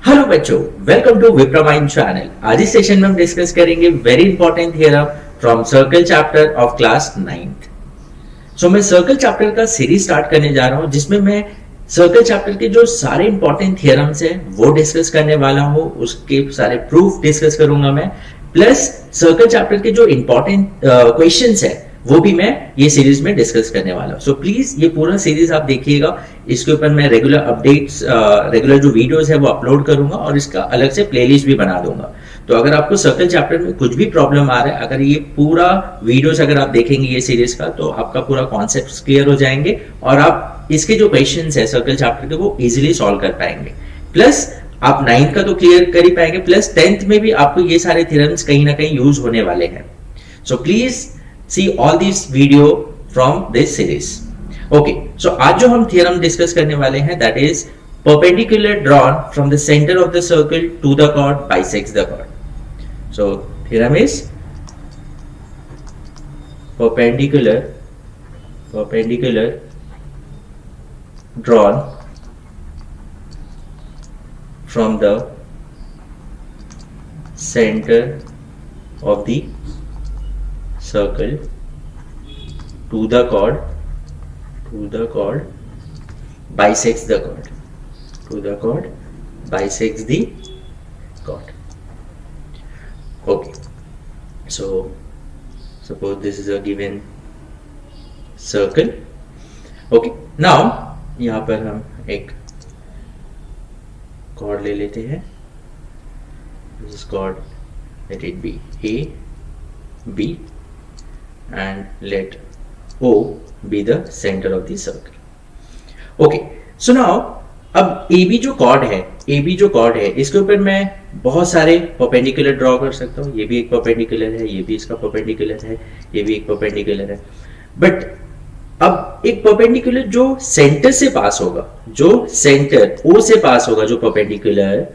Hello बच्चों, welcome to Vipra mind channel. आज इस सेशन में हम डिस्कस करेंगे very important theorem from circle chapter of class 9th। मैं सर्कल चैप्टर का सीरीज स्टार्ट करने जा रहा हूं जिसमें मैं सर्कल चैप्टर के जो सारे इंपॉर्टेंट थ्योरम्स हैं वो डिस्कस करने वाला हूं, उसके सारे प्रूफ डिस्कस करूंगा मैं, प्लस सर्कल चैप्टर के जो इंपॉर्टेंट क्वेश्चंस है वो भी मैं ये सीरीज में डिस्कस करने वाला हूं। प्लीज ये पूरा सीरीज आप देखिएगा। इसके ऊपर मैं रेगुलर अपडेट्स, रेगुलर जो वीडियोस है वो अपलोड करूंगा और इसका अलग से प्लेलिस्ट भी बना दूंगा। तो अगर आपको सर्कल चैप्टर में कुछ भी प्रॉब्लम आ रहा है, अगर ये पूरा वीडियोस अगर आप देखेंगे ये सीरीज का, तो आपका पूरा कॉन्सेप्ट क्लियर हो जाएंगे और आप इसके जो क्वेश्चंस है सर्कल चैप्टर के वो इजीली सॉल्व कर पाएंगे। प्लस आप 9th का तो क्लियर कर ही पाएंगे, प्लस 10th में भी आपको ये सारे थ्योरम्स कहीं ना कहीं यूज होने वाले हैं। Please see all these video from this series. Okay, so आज जो हम theorem discuss करने वाले हैं that is perpendicular drawn from the center of the circle to the chord bisects the chord. So theorem is perpendicular drawn from the center of the circle to the chord bisects the chord, bisects the chord. Okay, so suppose this is a given circle. Okay, now यहाँ पर हम एक chord ले लेते हैं. This is chord, let it be A, B, and let O be the center of the circle. Okay, so now अब AB जो chord है इसके ऊपर मैं बहुत सारे परपेंडिकुलर ड्रॉ कर सकता हूँ। ये भी एक परपेंडिकुलर है, ये भी इसका परपेंडिकुलर है, ये भी एक परपेंडिकुलर है। बट अब एक परपेंडिकुलर जो सेंटर से पास होगा, जो सेंटर O से पास होगा, जो परपेंडिकुलर,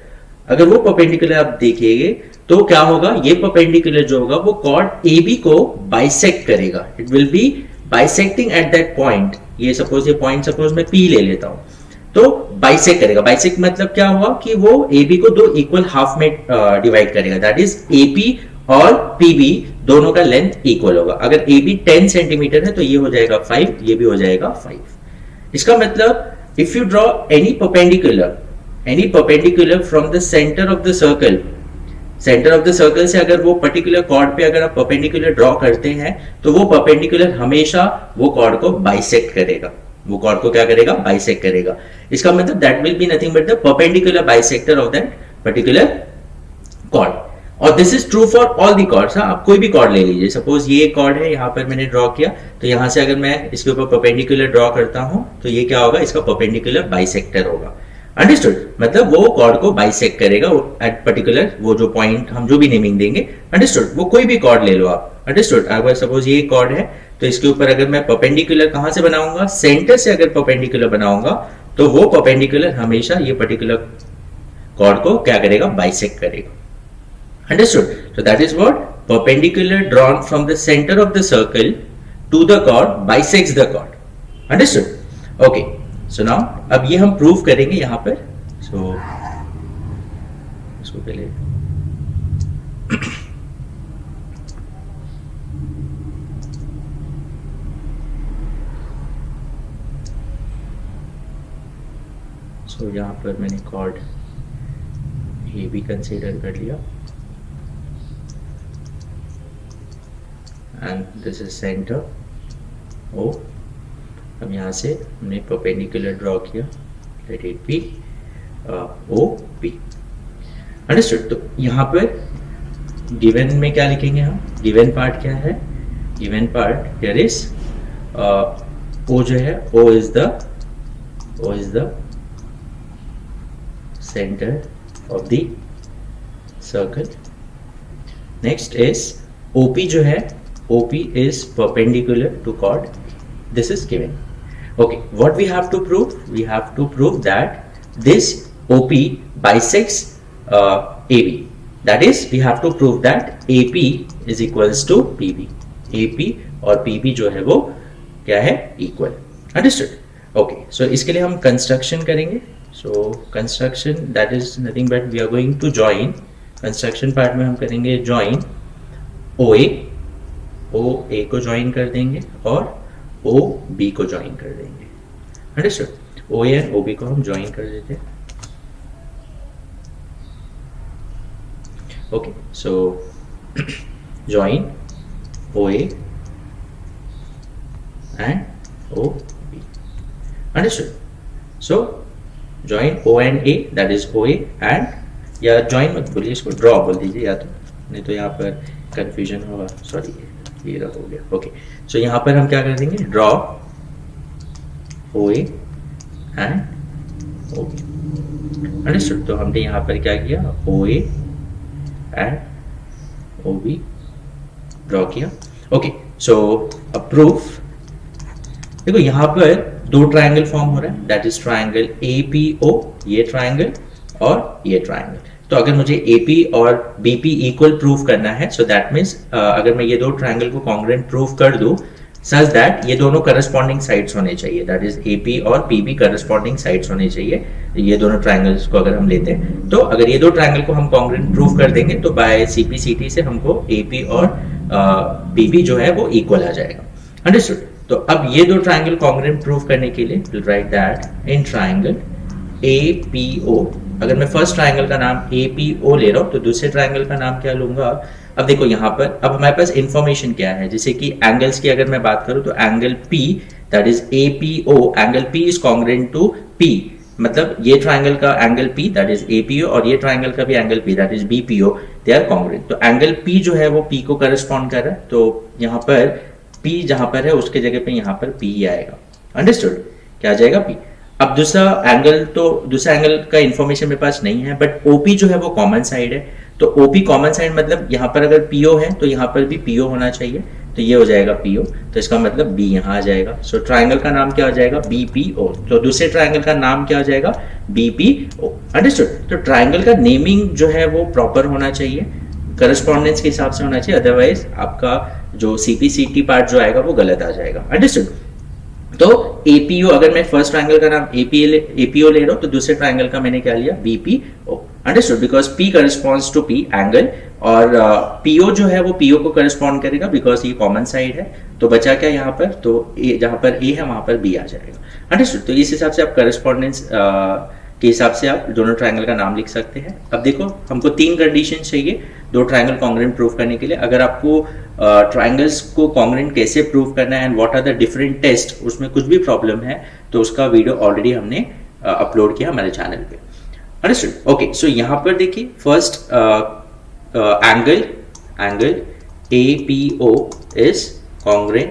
अगर वो परपेंडिकुलर आप देखिएगा तो क्या होगा, ये परपेंडिकुलर जो होगा वो कॉर्ड AB को बाइसेक्ट करेगा। It will B bisecting at that point. ये पॉइंट सपोज मैं P ले लेता हूं, तो बाइसेक्ट करेगा। बाइसेक्ट मतलब क्या हुआ कि वो AB को दो इक्वल हाफ में डिवाइड करेगा। दैट इज AP और PB दोनों का लेंथ इक्वल होगा। अगर AB 10 सेंटीमीटर है तो ये हो जाएगा 5, ये भी हो जाएगा 5। इसका मतलब if you draw any perpendicular from the centre of the circle से अगर वो पर्टिकुलर कॉर्ड पे अगर आप परपेंडिकुलर ड्रॉ करते हैं तो वो परपेंडिकुलर हमेशा वो कॉर्ड को बाइसेक्ट करेगा। वो कॉर्ड को क्या करेगा, बाइसेक्ट करेगा। इसका मतलब that will be nothing but the perpendicular bisector of that particular chord. और this is true for all the chords. आप कोई भी कॉर्ड ले लीजिए। सपोज ये कॉर्ड है, यहाँ पर मैंने ड्रॉ किया, तो यहाँ से अगर मैं इसके ऊपर परपेंडिकुलर ड्रॉ करता हूं तो ये क्या होगा, इसका परपेंडिकुलर बाइसेक्टर होगा। अंडरस्टूड? मतलब वो कॉर्ड को बाइसेक्ट करेगा एट पर्टिकुलर, वो जो पॉइंट हम जो भी नेमिंग देंगे। अंडरस्टूड? वो कोई भी कॉर्ड ले लो आप। अंडरस्टूड? अगर सपोज ये कॉर्ड है तो इसके ऊपर अगर मैं परपेंडिकुलर कहां से बनाऊंगा, सेंटर से अगर परपेंडिकुलर बनाऊंगा तो वो परपेंडिकुलर हमेशा ये पर्टिकुलर कॉर्ड को क्या करेगा, बाइसेक्ट करेगा। Understood? So that is what perpendicular drawn from the centre of the circle to the chord bisects the chord. Understood? Okay, so now अब ये हम प्रूव करेंगे यहां पर। इसको पहले यहां पर मैंने कॉर्ड ये भी कंसीडर कर लिया and this is centre O। अब यहाँ से हमने परपेंडिकुलर ड्रॉ किया, late it B OP। Understood? तो यहाँ पर गिवन में क्या लिखेंगे हम, गिवन पार्ट क्या है, given part here is O जो है, O is the centre of the circle. Next is OP जो है, OP is perpendicular to chord. This is given. Okay, what we have to prove? We have to prove that this OP bisects AB. That is, we have to prove that AP is equals to PB. AP और PB जो है वो क्या है, equal. Understood? Okay, सो इसके लिए हम construction करेंगे। So construction that is nothing but we are going to join, construction part में हम करेंगे जॉइन ओ ए को ज्वाइन कर देंगे और ओ बी को ज्वाइन कर देंगे। Understood? O A and O B को हम ज्वाइन कर देते हैं। Okay, so join O A and O B. Understood? So join O and A, that is O A and, या ज्वाइन मत बोलिए, इसको ड्रॉ बोल दीजिए या तो, नहीं तो यहाँ पर कंफ्यूजन होगा। सॉरी, ये रहा हो गया। ओके, सो यहाँ पर हम क्या कर देंगे, draw O A and O B. Understood? तो हमने यहाँ पर क्या किया, O A and O B draw किया। ओके, सो अब प्रूफ देखो, यहाँ पर दो ट्रायंगल फॉर्म हो रहा है, दैट इज ट्रायंगल APO, ये ट्रायंगल और ये ट्रायंगल। तो अगर मुझे AP और BP इक्वल प्रूफ करना है, सो दैट मीन्स अगर मैं ये दो ट्रायंगल को कॉन्ग्रुएंट प्रूफ कर दूं सच दैट ये दोनों करस्पॉन्डिंग साइड्स होने चाहिए, दैट इज AP और PB करस्पॉन्डिंग साइड्स होने चाहिए। ये दोनों ट्रायंगल्स को अगर हम लेते हैं, तो अगर ये दो ट्रायंगल को हम कॉन्ग्रुएंट प्रूफ कर देंगे तो बाय CPCT से हमको AP और PB जो है वो इक्वल आ जाएगा। अंडरस्टूड? तो अब ये दो ट्रायंगल कॉन्ग्रुएंट प्रूफ करने के लिए will write that in triangle APO, अगर मैं फर्स्ट ट्रायंगल का नाम APO ले रहा हूं तो दूसरे ट्रायंगल का नाम क्या लूंगा। अब देखो यहाँ पर अब हमारे पास इंफॉर्मेशन क्या है, जैसे कि एंगल्स की अगर मैं बात करूं तो angle P that is APO, angle P is congruent to P, मतलब ये ट्रायंगल का angle P that is APO और ये ट्रायंगल का भी angle P that is BPO, they are congruent. तो एंगल P जो है वो P को करस्पॉन्ड कर रहा है, तो यहाँ पर P जहां पर है उसके जगह पे यहाँ पर P ही आएगा। अंडरस्टूड? क्या आ जाएगा P। अब दूसरा एंगल का इंफॉर्मेशन मेरे पास नहीं है, बट OP जो है वो कॉमन साइड है, तो OP कॉमन साइड मतलब यहाँ पर अगर PO है तो यहाँ पर भी PO होना चाहिए, तो ये हो जाएगा PO, तो इसका मतलब B यहाँ आ जाएगा। सो ट्रायंगल का नाम क्या हो जाएगा, BPO। तो दूसरे ट्रायंगल का नाम क्या हो जाएगा, BPO। अंडरस्टूड? तो ट्रायंगल का नेमिंग जो है वो प्रॉपर होना चाहिए, करस्पॉन्डेंस के हिसाब से होना चाहिए, अदरवाइज आपका जो CPCT पार्ट जो आएगा वो गलत आ जाएगा। अंडरस्टूड? तो APO, अगर मैं फर्स्ट ट्रायंगल का नाम APO ले रहा हूं तो दूसरे ट्रायंगल का मैंने क्या लिया, BPO। Understood? Because P corresponds to P angle और PO जो है वो PO को करस्पॉन्ड करेगा बिकॉज ये कॉमन साइड है। तो बचा क्या यहाँ पर, तो जहां पर A है वहां पर B आ जाएगा। अंडरस्टूड? तो इस हिसाब से आप करस्पॉन्डेंस के हिसाब से आप दोनों ट्रायंगल का नाम लिख सकते हैं। अब देखो, हमको तीन कंडीशन चाहिए दो ट्रायंगल कॉन्ग्रुएंट प्रूफ करने के लिए। अगर आपको ट्रायंगल्स को कॉन्ग्रुएंट कैसे प्रूफ करना है and what are the different test, उसमें कुछ भी प्रॉब्लम है तो उसका वीडियो ऑलरेडी हमने अपलोड किया हमारे चैनल पे। अंडरस्टूड? ओके, सो यहाँ पर देखिए, first angle APO is congruent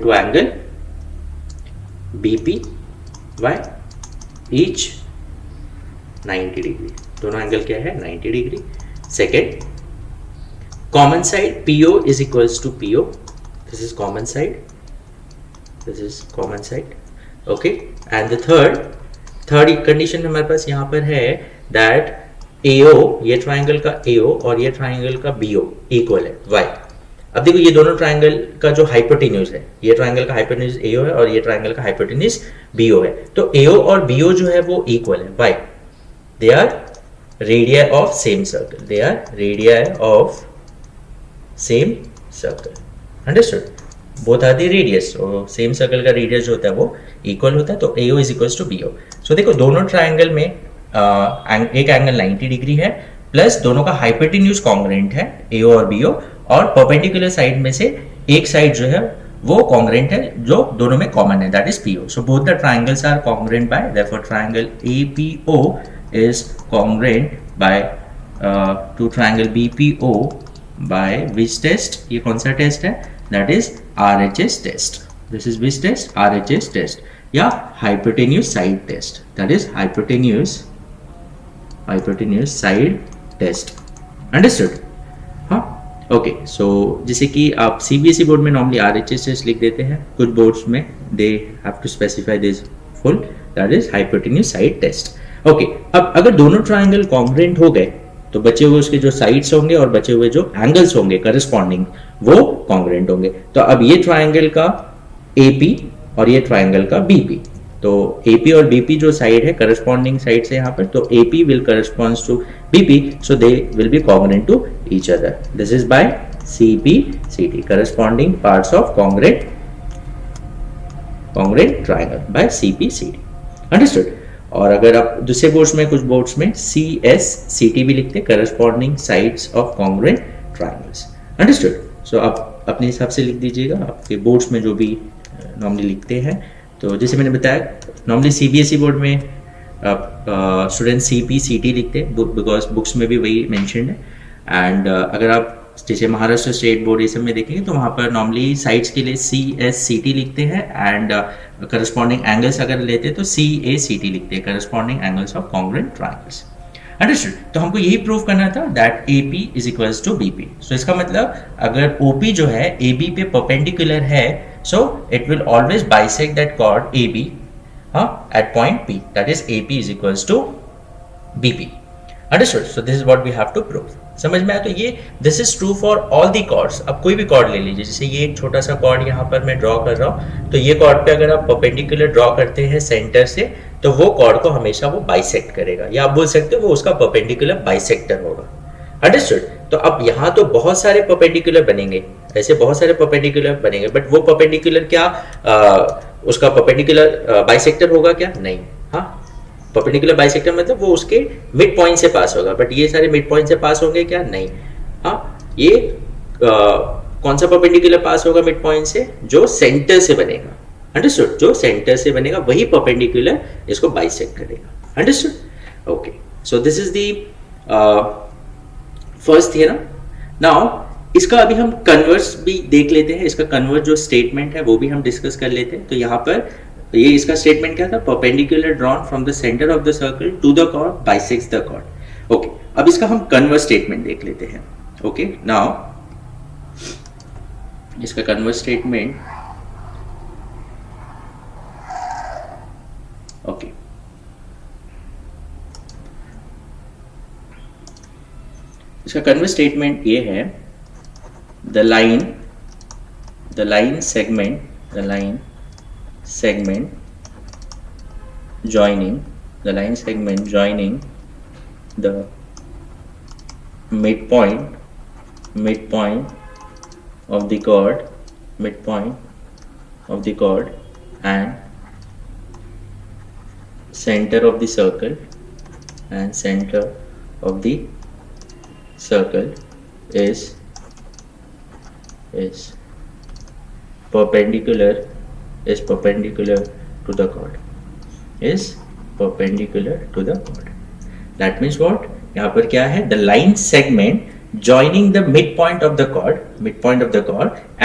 to angle BP by each 90 degree. दोनों एंगल क्या है, 90 degree. Second, common side PO is equals to PO, this is common side, okay, and the third condition हमारे पास यहाँ पर है that AO, ये triangle का AO और ये ट्राइंगल का BO इक्वल है y। अब देखो, ये दोनों ट्राइंगल का जो हाइपोटेन्यूज है, ये ट्राइंगल का हाइपोटेन्यूज AO है और ये ट्राइंगल का हाइपोटेन्यूज BO है, तो AO और BO जो है वो इक्वल है y, they are radii of same circle, they are radii of same circle। Understood? both are the radius, और same circle का radius जो होता है वो equal होता है, तो AO is equals to BO। so देखो, दोनों ट्राइंगल में एक एंगल 90 डिग्री है, प्लस दोनों का हाइपोटेन्यूज कॉन्ग्रुएंट है AO और BO, और परपेंडिकुलर साइड में से एक साइड जो है वो कॉन्ग्रुएंट है जो दोनों में कॉमन है, that is PO। so both the triangles are congruent by, therefore triangle APO is congruent by to triangle BPO by which test? ये कौन सा टेस्ट है? that is RHS test। this is which test? RHS test या hypotenuse side test, that is hypotenuse side test। understood? हाँ, okay. So जैसे कि आप CBSE board में नॉर्मली RHS टेस्ट लिख देते हैं, कुछ बोर्ड्स में they have to specify this full, that is hypotenuse side test. Okay, अब अगर दोनों ट्राइंगल कॉन्ग्रुएंट हो गए तो बचे हुए उसके जो साइड्स होंगे और बचे हुए जो एंगल्स होंगे करस्पॉन्डिंग वो कॉन्ग्रुएंट होंगे। तो अब ये ट्राइंगल का AP और ये ट्राइंगल का BP, तो AP और BP जो साइड है करस्पॉन्डिंग साइड से यहाँ पर, तो AP will corresponds to BP, so they will be congruent to each other. This is by CP CT, corresponding parts of congruent triangle by CP CT. Understood? और अगर आप दूसरे बोर्ड्स में, कुछ बोर्ड्स में CS CT भी लिखते हैं, corresponding sides of congruent triangles. Understood? So आप अपने हिसाब से लिख दीजिएगा, आपके बोर्ड्स में जो भी नॉर्मली लिखते हैं. तो जैसे मैंने बताया, नॉर्मली CBSE बोर्ड में आप स्टूडेंट CP CT लिखते हैं, बिकॉज बुक्स में भी वही मेंशन्ड है. एंड अगर आप जैसे महाराष्ट्र स्टेट बोर्ड ये सब में देखेंगे तो वहाँ पर नॉर्मली साइड्स के लिए CS CT लिखते हैं, एंड करस्पॉन्डिंग एंगल्स अगर लेते हैं तो CA CT लिखते हैं, corresponding angles of congruent triangles. Understood? तो हमको यही प्रूव करना था that AP is equals to BP. So इसका मतलब अगर OP जो है AB पे परपेंडिकुलर है, so it will always bisect that chord AB at point P, that is AP is equals to BP. Understood? So this is what we have to prove. समझ में आया? तो ये this is true for all the chords. अब कोई भी chord ले लीजिए, जैसे ये एक छोटा सा chord यहाँ पर मैं ड्रॉ कर रहा हूँ, तो ये chord पे अगर आप परपेंडिकुलर ड्रॉ करते हैं सेंटर से, तो वो chord को हमेशा वो बाइसेक्ट करेगा, या आप बोल सकते हो वो उसका परपेंडिकुलर बाइसेक्टर होगा. अंडरस्टूड? तो अब यहाँ तो बहुत सारे परपेंडिकुलर बनेंगे, ऐसे बहुत सारे परपेंडिकुलर बनेंगे, बट वो परपेंडिकुलर क्या उसका परपेंडिकुलर बाइसेक्टर होगा क्या? नहीं. हाँ, परपेंडिकुलर बाइसेक्टर मतलब वो उसके मिड पॉइंट से पास होगा, बट ये सारे मिड पॉइंट से पास होंगे क्या? नहीं. हाँ, ये कौन सा परपेंडिकुलर पास होगा मिड पॉइंट से? जो सेंटर से बनेगा. अंडरस्टूड? जो सेंटर से बनेगा वही परपेंडिकुलर इसको बाइसेक्ट करेगा. Understood? Okay, so this is the first theorem. Now इसका अभी हम कन्वर्स भी देख लेते हैं. इसका कन्वर्स जो स्टेटमेंट है वो भी हम डिस्कस कर लेते हैं. तो यहाँ पर ये इसका स्टेटमेंट क्या था? Perpendicular drawn from the centre of the circle to the chord bisects the chord. Okay, अब इसका हम कन्वर्स स्टेटमेंट देख लेते हैं. ओके, नाउ इसका कन्वर्स स्टेटमेंट, ओके, इसका कन्वर्स स्टेटमेंट ये है, the line segment joining the midpoint of the chord and center of the circle is perpendicular to the chord. That means what? यहाँ पर क्या है? The line segment joining the midpoint of the chord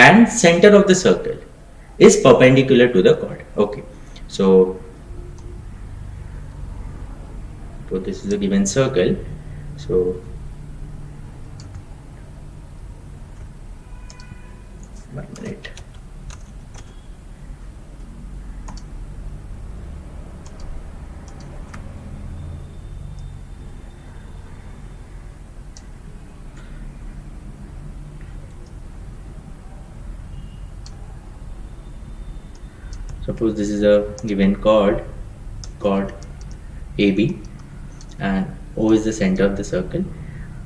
and center of the circle is perpendicular to the chord. Okay, so this is a given circle. So one minute. Suppose this is a given chord AB and O is the center of the circle.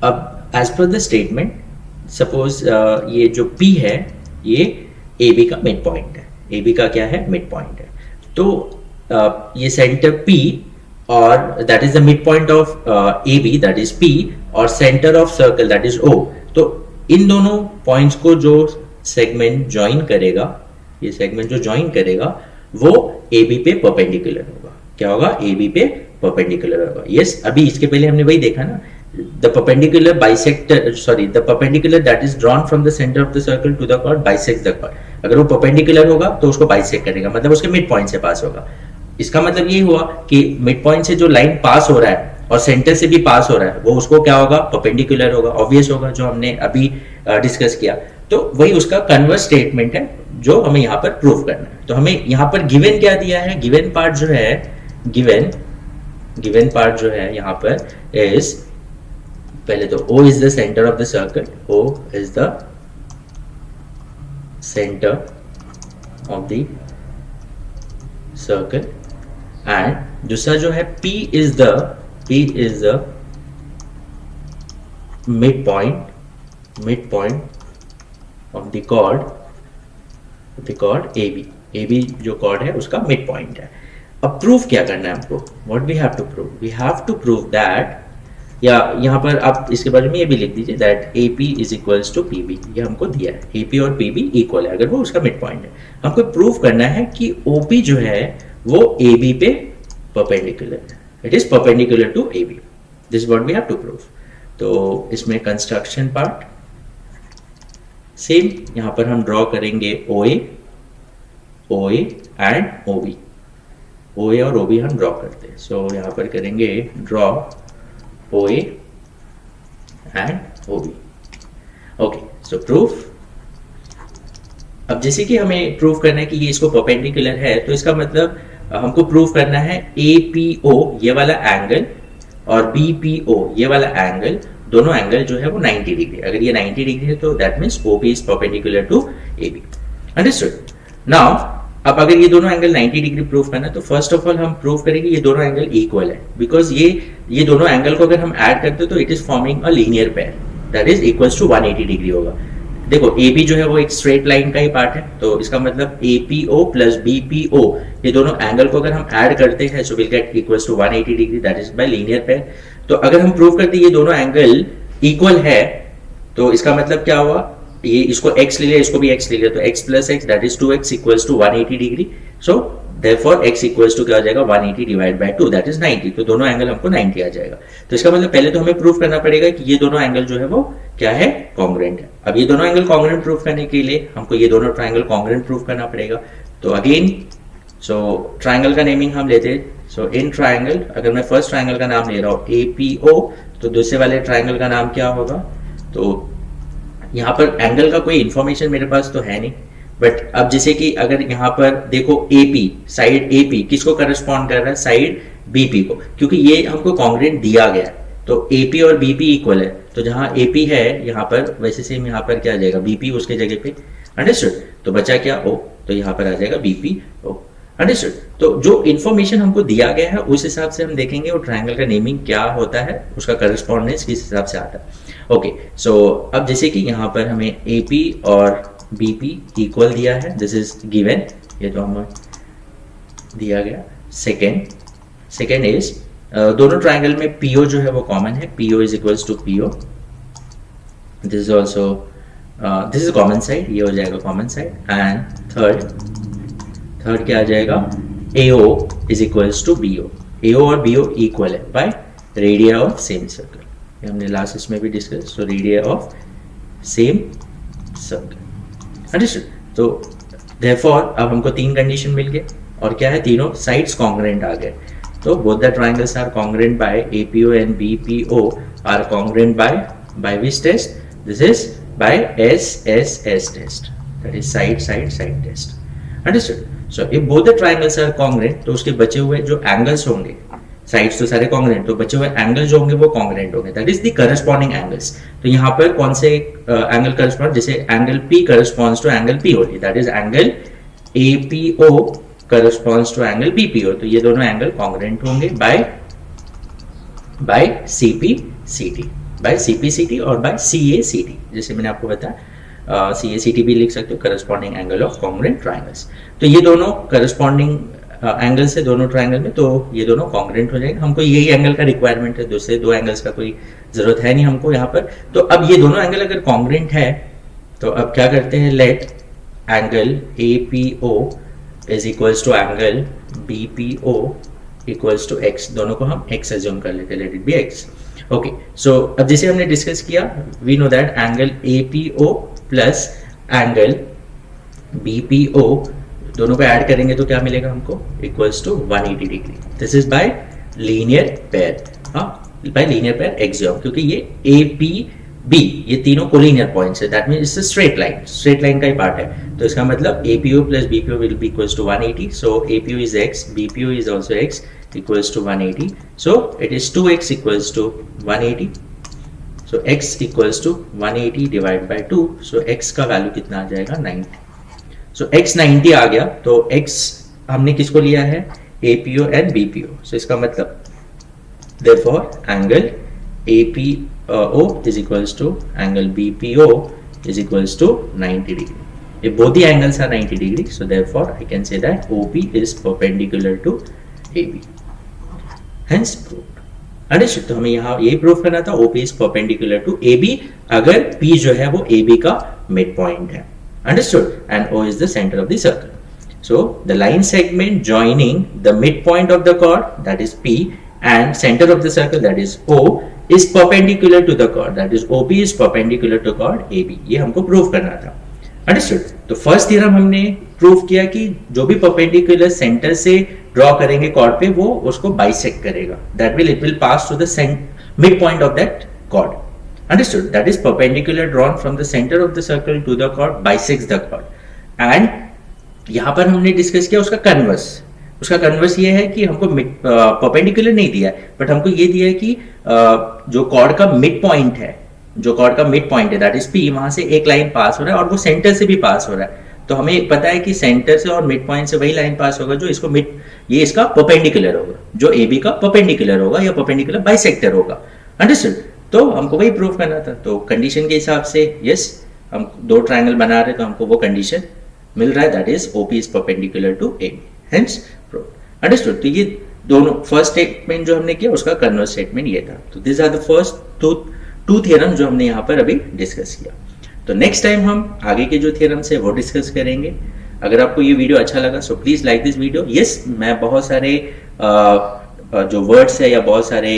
अब as per the statement, suppose ये जो P है ये AB का mid point है. AB का क्या है? मिड पॉइंट है. तो ये सेंटर P और that is the mid point of AB, that is P, और centre of circle that is O. तो इन दोनों पॉइंट्स को जो सेगमेंट ज्वाइन करेगा, ये सेगमेंट जो ज्वाइन करेगा वो AB पे परपेंडिकुलर होगा. क्या होगा? AB पे परपेंडिकुलर होगा. यस, अभी इसके पहले हमने वही देखा ना, the perpendicular that is drawn from the center of the circle to the chord bisects the chord. अगर वो perpendicular होगा तो उसको बाइसेक्ट करेगा, मतलब उसके मिड पॉइंट से पास होगा. इसका मतलब ये हुआ कि मिड पॉइंट से जो लाइन पास हो रहा है और सेंटर से भी पास हो रहा है वो उसको क्या होगा? परपेंडिकुलर होगा. ऑब्वियस होगा, जो हमने अभी डिस्कस किया. तो वही उसका कन्वर्स स्टेटमेंट है जो हमें यहाँ पर प्रूव करना है. तो हमें यहाँ पर गिवन क्या दिया है? गिवन पार्ट जो है यहाँ पर इज, पहले तो O is the center of the circle. O is the center of the circle and दूसरा जो है P is the mid point of the chord AB जो कॉर्ड है उसका मिड पॉइंट है। अब प्रूफ क्या करना है हमको, what we have to prove, we have to prove that, या यहाँ पर आप इसके बारे में ये भी लिख दीजिए that AP is equals to PB, ये हमको दिया है AP और PB इक्वल है अगर वो उसका मिड पॉइंट है। हमको प्रूव करना है कि OP जो है वो AB पे परपेंडिकुलर है, it is perpendicular to AB, this what we have to prove. तो इसमें कंस्ट्रक्शन पार्ट सेम, यहाँ पर हम ड्रॉ करेंगे OA एंड OB, OA और OB हम ड्रॉ करते हैं। सो यहाँ पर करेंगे draw OA and OB। Okay, so proof. अब जैसे कि हमें प्रूफ करना है कि ये इसको परपेंडिकुलर है, तो इसका मतलब हमको प्रूफ करना है APO ये वाला एंगल और BPO ये वाला एंगल, दोनों एंगल जो है वो 90 डिग्री, अगर ये 90 डिग्री है तो that means OP is perpendicular to AB। Understood. Now अब अगर ये दोनों एंगल 90 डिग्री प्रूफ करना है तो फर्स्ट ऑफ ऑल हम प्रूफ करेंगे ये दोनों एंगल इक्वल है, बिकॉज ये दोनों एंगल को अगर हम ऐड करते तो it is forming a linear pair that is equals to 180 degree होगा। देखो AB जो है वो एक स्ट्रेट लाइन का ही पार्ट है, तो इसका मतलब APO प्लस BPO ये दोनों एंगल को अगर हम ऐड करते हैं so will get equals to 180 degree, that is by linear pair. तो अगर हम प्रूव करते ये दोनों एंगल इक्वल है तो इसका मतलब क्या हुआ, ये इसको x ले लिया, इसको भी x ले लिया, तो x plus x that is 2x equals to 180 degree. So therefore x equals to क्या हो जाएगा 180 डिवाइड बाय 2 दैट इज 90, तो दोनों एंगल हमको 90 आ जाएगा। तो इसका मतलब पहले तो हमें प्रूफ करना पड़ेगा कि ये दोनों एंगल जो है वो क्या है, कॉन्ग्रुएंट है। अब ये दोनों एंगल कॉन्ग्रुएंट प्रूफ करने के लिए हमको ये दोनों ट्राइंगल कॉन्ग्रुएंट प्रूफ करना पड़ेगा। तो अगेन ट्राइंगल का नेमिंग हम लेते हैं। सो इन ट्राइंगल, अगर मैं फर्स्ट ट्राइंगल का नाम ले रहा हूँ APO, तो दूसरे वाले ट्राइंगल का नाम क्या होगा, तो यहाँ पर एंगल का कोई इंफॉर्मेशन मेरे पास तो है नहीं, बट अब जैसे कि अगर यहाँ पर देखो AP, साइड AP किसको करस्पॉन्ड कर रहा है, साइड BP को, क्योंकि ये हमको कॉन्ग्रुएंट दिया गया है, तो AP और BP इक्वल है, तो जहाँ AP है यहाँ पर वैसे सेम यहाँ पर क्या आ जाएगा BP उसके जगह पे। अंडरस्टूड। तो बचा क्या O, तो यहाँ पर आ जाएगा BPO। अंडरस्टूड। तो जो इन्फॉर्मेशन हमको दिया गया है उस हिसाब से हम देखेंगे वो ट्राइंगल का नेमिंग क्या होता है, उसका करस्पॉन्डेंस किस हिसाब से आता है। ओके, सो अब जैसे कि यहाँ पर हमें AP और BP इक्वल दिया है, दिस इज गिवन, ये तो हमें दिया गया। सेकेंड इज दोनों ट्राइंगल में PO जो है वो कॉमन है, PO is equals to PO, this is also this is common side, ये हो जाएगा कॉमन साइड। एंड थर्ड क्या आ जाएगा, AO is equals to BO, AO और BO इक्वल है by radii of same circle, ये हमने लास्ट इसमें भी discuss, so radii of same circle. Understood. तो देयरफॉर अब हमको तीन कंडीशन मिल गए, और क्या है, तीनों साइड्स कॉन्ग्रुएंट आ गए। तो both the triangles are congruent by APO and BPO are congruent by which test, this is by SSS test, that is side test. Understood. So if both the triangles are congruent, तो उसके बचे हुए जो angles होंगे, sides तो सारे congruent, तो बचे हुए एंगल जो होंगे वो कॉन्ग्रुएंट होंगे, that is the corresponding angles. तो यहाँ पर कौन से एंगल करस्पॉन्ड, जैसे angle P corresponds to angle PO, that is angle APO corresponds to angle BPO, तो ये दोनों एंगल कॉन्ग्रुएंट होंगे बाय CPCT और बाय CACT, जैसे मैंने आपको बताया CACT भी लिख सकते हो, corresponding angle of congruent triangles. तो ये दोनों करस्पॉन्डिंग एंगल्स है दोनों ट्राइंगल में, तो ये दोनों कॉन्ग्रुएंट हो जाएंगे। हमको यही एंगल का रिक्वायरमेंट है, दूसरे दो एंगल्स का कोई जरूरत है नहीं हमको यहाँ पर। तो अब ये दोनों एंगल अगर कॉन्ग्रुएंट है तो अब क्या करते हैं, let angle APO is equals to angle BPO equals to x, दोनों को हम x अज्यूम कर लेते हैं, let it be x। Okay, so अब जैसे हमने डिस्कस किया, we know that angle APO plus angle BPO दोनों को ऐड करेंगे तो क्या मिलेगा हमको, equals to 180 degree. This is by linear pair, by linear pair axiom, क्योंकि ये APB ये तीनों कोलिनियर पॉइंट्स है, that means it's a straight line का ही पार्ट है। तो इसका मतलब APO plus BPO will be equals to 180, so APO is x, BPO is also x equals to 180, so it is 2x equals to 180, so x equals to 180 divided by 2, so x का value कितना आ जाएगा 90, so x 90 आ गया। तो x हमने किसको लिया है, APO and BPO. So इसका मतलब therefore angle APO is equals to angle BPO is equals to 90 degree. If both the angles are 90 degree, so therefore I can say that OP is perpendicular to AB. Hence proved. Understood. तो हमें यहाँ ये prove करना था OP is perpendicular to AB अगर P जो है वो AB का मिड पॉइंट है. Understood? And O is the center of the circle. So the line segment joining the midpoint of the chord, that is P, and center of the circle, that is O, is perpendicular to the chord, that is OP is perpendicular to chord AB. ये हमको prove करना था. Understood. तो first theorem हमने prove किया कि जो भी परपेंडिकुलर सेंटर से ड्रॉ करेंगे कॉर्ड पे वो उसको बाइसेक्ट करेगा. That will it will pass to the mid point of that chord. Understood. That is perpendicular drawn from the centre of the circle to the chord bisects the chord. And यहां पर हमने discuss किया उसका converse. उसका converse ये है कि हमको परपेंडिकुलर नहीं दिया है, बट हमको ये दिया है कि जो कॉर्ड का मिड पॉइंट है, जो कॉर्ड का मिड पॉइंट है दैट इज पी, वहां से एक लाइन पास हो रहा है और वो सेंटर से भी पास हो रहा है. तो हमें पता है कि सेंटर से और मिड पॉइंट से वही लाइन पास होगा जो इसको मिड, ये इसका परपेंडिकुलर होगा, जो ए बी का परपेंडिकुलर होगा या परपेंडिकुलर बाइसेक्टर होगा. अंडरस्टूड. तो हमको वही प्रूव करना था. तो कंडीशन के हिसाब से यस, हम दो ट्रायंगल बना रहे तो हमको वो कंडीशन मिल रहा है, that is OP is perpendicular to A B. Hence prove. Understood. तो ये दोनों फर्स्ट स्टेटमेंट जो हमने किया उसका कन्वर्स स्टेटमेंट ये था. तो this are the first two theorem जो हमने यहाँ पर अभी डिस्कस किया. तो नेक्स्ट टाइम हम आगे के जो थ्योरम्स है वो डिस्कस करेंगे. अगर आपको ये वीडियो अच्छा लगा so please like this video. Yes, मैं बहुत सारे जो वर्ड्स है या बहुत सारे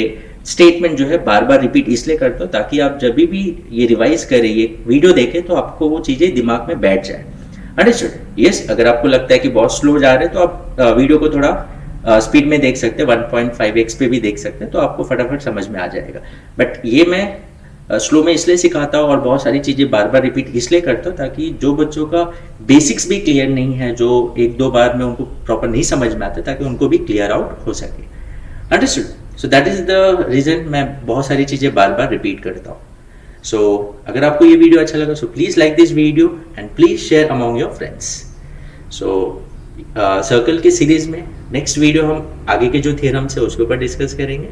स्टेटमेंट जो है बार बार रिपीट इसलिए करता हूँ ताकि आप जब भी ये रिवाइज करें, ये वीडियो देखें तो आपको वो चीजें दिमाग में बैठ जाए. अंडरस्टूड. यस, अगर आपको लगता है कि बहुत स्लो जा रहे हैं तो आप वीडियो को थोड़ा स्पीड में देख सकते हैं, 1.5x पे भी देख सकते हैं, तो आपको फटाफट समझ में आ जाएगा. बट ये मैं स्लो में इसलिए सिखाता हूँ और बहुत सारी चीजें बार बार रिपीट इसलिए करता हूँ ताकि जो बच्चों का बेसिक्स भी क्लियर नहीं है, जो एक दो बार में उनको प्रॉपर नहीं समझ में आता, ताकि उनको भी क्लियर आउट हो सके. Understood. So that is the reason मैं बहुत सारी चीजें बार बार रिपीट करता हूँ. सो अगर आपको ये वीडियो अच्छा लगा so please like this video and please share among your friends. So circle के सीरीज में नेक्स्ट वीडियो हम आगे के जो थ्योरम्स है उसके ऊपर डिस्कस करेंगे.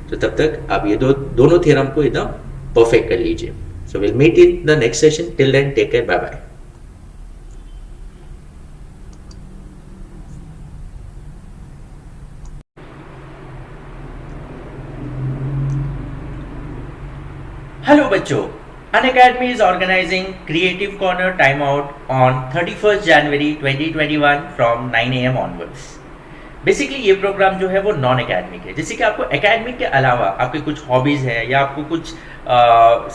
तो तब तक आप ये दोनों थ्योरम को एकदम परफेक्ट कर लीजिए. So will meet in the next session. Till then take care. Bye bye. Hello बच्चों, Unacademy is organizing Creative Corner Timeout on 31st January 2021 from 9 AM onwards. Basically ये प्रोग्राम जो है वो नॉन एकेडमिक है. जैसे कि आपको एकेडमिक के अलावा आपके कुछ हॉबीज़ है या आपको कुछ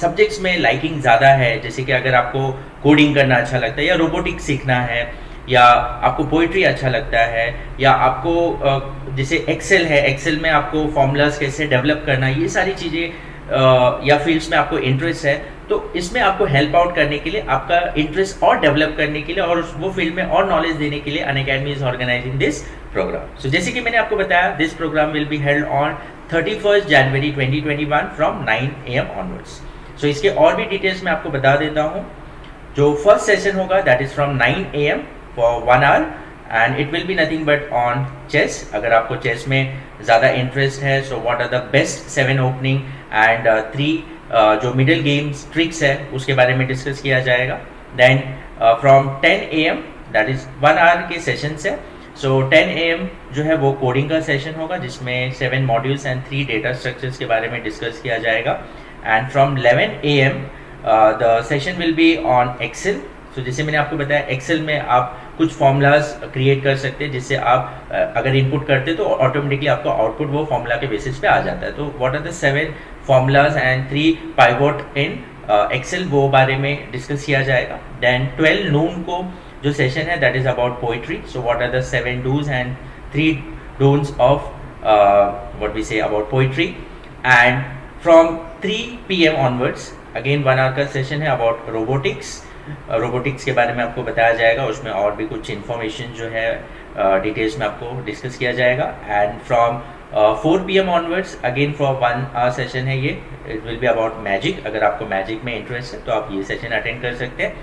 सब्जेक्ट्स में लाइकिंग ज़्यादा है, जैसे कि अगर आपको कोडिंग करना अच्छा लगता है या रोबोटिक्स सीखना है या आपको पोइट्री अच्छा लगता है या आपको जैसे एक्सेल है, एक्सेल में आपको फॉर्मूलाज कैसे डेवलप करना, ये सारी चीज़ें या फील्ड्स में आपको इंटरेस्ट है, तो इसमें आपको हेल्प आउट करने के लिए, आपका इंटरेस्ट और डेवलप करने के लिए और वो फील्ड में और नॉलेज देने के लिए Unacademy is organising this programme. So जैसे कि मैंने आपको बताया, this programme will be held on 31st January 2021 from 9 AM onwards. So इसके और भी डिटेल्स मैं आपको बता देता हूँ. जो फर्स्ट सेशन होगा that is from 9 AM for 1 hour and it will be nothing but on chess. अगर आपको चेस में ज़्यादा इंटरेस्ट है so what are the best 7 opening and 3 जो मिडिल गेम्स ट्रिक्स है उसके बारे में डिस्कस किया जाएगा. Then from 10 AM that is 1 hour के सेशंस है. सो 10 AM जो है वो कोडिंग का सेशन होगा जिसमें 7 मॉड्यूल्स एंड 3 डेटा स्ट्रक्चर्स के बारे में डिस्कस किया जाएगा. And from 11 AM the session will be on Excel. So जैसे मैंने आपको बताया, एक्सेल में आप कुछ फॉर्मूलाज क्रिएट कर सकते हैं जिससे आप अगर इनपुट करते तो ऑटोमेटिकली आपको आउटपुट वो फॉर्मूला के बेसिस पे आ जाता है. तो what are the 7 formulas and 3 pivot in Excel, वो बारे में डिस्कस किया जाएगा. देन 12 नून को जो सेशन है that is about poetry. So what are the 7 dos and 3 don'ts of what we say about poetry. And from 3 PM onwards again 1 hour का session है अबाउट रोबोटिक्स. रोबोटिक्स के बारे में आपको बताया जाएगा, उसमें और भी कुछ इन्फॉर्मेशन जो है डिटेल्स में आपको डिस्कस किया जाएगा. And from 4 PM onwards again for 1 hour session है ये. It will be about magic. अगर आपको मैजिक में इंटरेस्ट है तो आप ये सेशन अटेंड कर सकते हैं.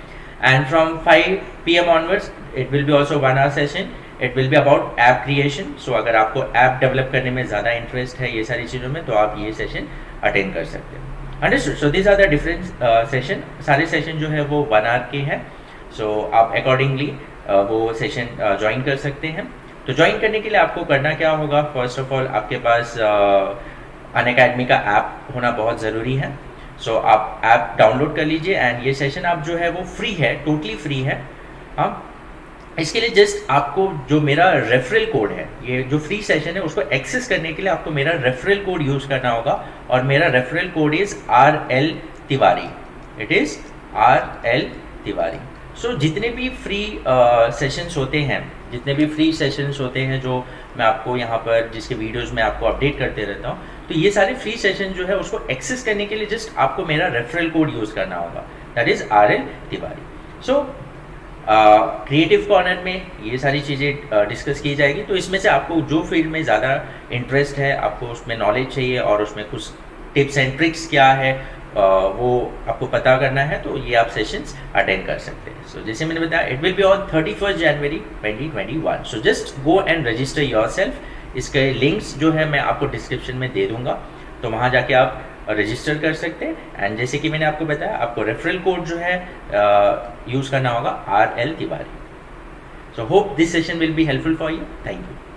And from 5 PM onwards it will be also 1 hour session. It will be about app creation. So अगर आपको ऐप डेवलप करने में ज़्यादा इंटरेस्ट है ये सारी चीज़ों में, तो आप ये सेशन अटेंड कर सकते हैं। Understood. So these are the different session. सारे सेशन जो है वो 1 आवर के हैं। सो आप अकॉर्डिंगली वो सेशन ज्वाइन कर सकते हैं। तो ज्वाइन करने के लिए आपको करना क्या होगा, फर्स्ट ऑफ ऑल आपके पास अनअकैडमी का ऐप होना बहुत ज़रूरी है। सो आप ऐप डाउनलोड कर लीजिए एंड ये सेशन आप जो है वो फ्री है, टोटली फ्री है। हाँ, इसके लिए जस्ट आपको जो मेरा रेफरल कोड है, ये जो फ्री सेशन है उसको एक्सेस करने के लिए आपको मेरा रेफरल कोड यूज़ करना होगा, और मेरा referral code is RL Tiwari. It is RL Tiwari. So जितने भी फ्री सेशंस होते हैं, जितने भी फ्री सेशंस होते हैं जो मैं आपको यहाँ पर जिसके वीडियोस में आपको अपडेट करते रहता हूँ, तो ये सारे फ्री सेशन जो है उसको एक्सेस करने के लिए जस्ट आपको मेरा रेफरल कोड यूज़ करना होगा, that is RL Tiwari. So creative corner में ये सारी चीज़ें डिस्कस की जाएगी। तो इसमें से आपको जो फील्ड में ज़्यादा इंटरेस्ट है, आपको उसमें नॉलेज चाहिए और उसमें कुछ टिप्स एंड ट्रिक्स क्या है वो आपको पता करना है, तो ये आप सेशंस अटेंड कर सकते हैं। सो जैसे मैंने बताया, it will be on 31 January 2021। So just go and register yourself. इसके लिंक्स जो है मैं आपको डिस्क्रिप्शन में दे दूंगा, तो वहाँ जाके आप रजिस्टर कर सकते हैं। एंड जैसे कि मैंने आपको बताया, आपको रेफरल कोड जो है यूज़ करना होगा RL Tiwari. So hope this session will be helpful for you. Thank you.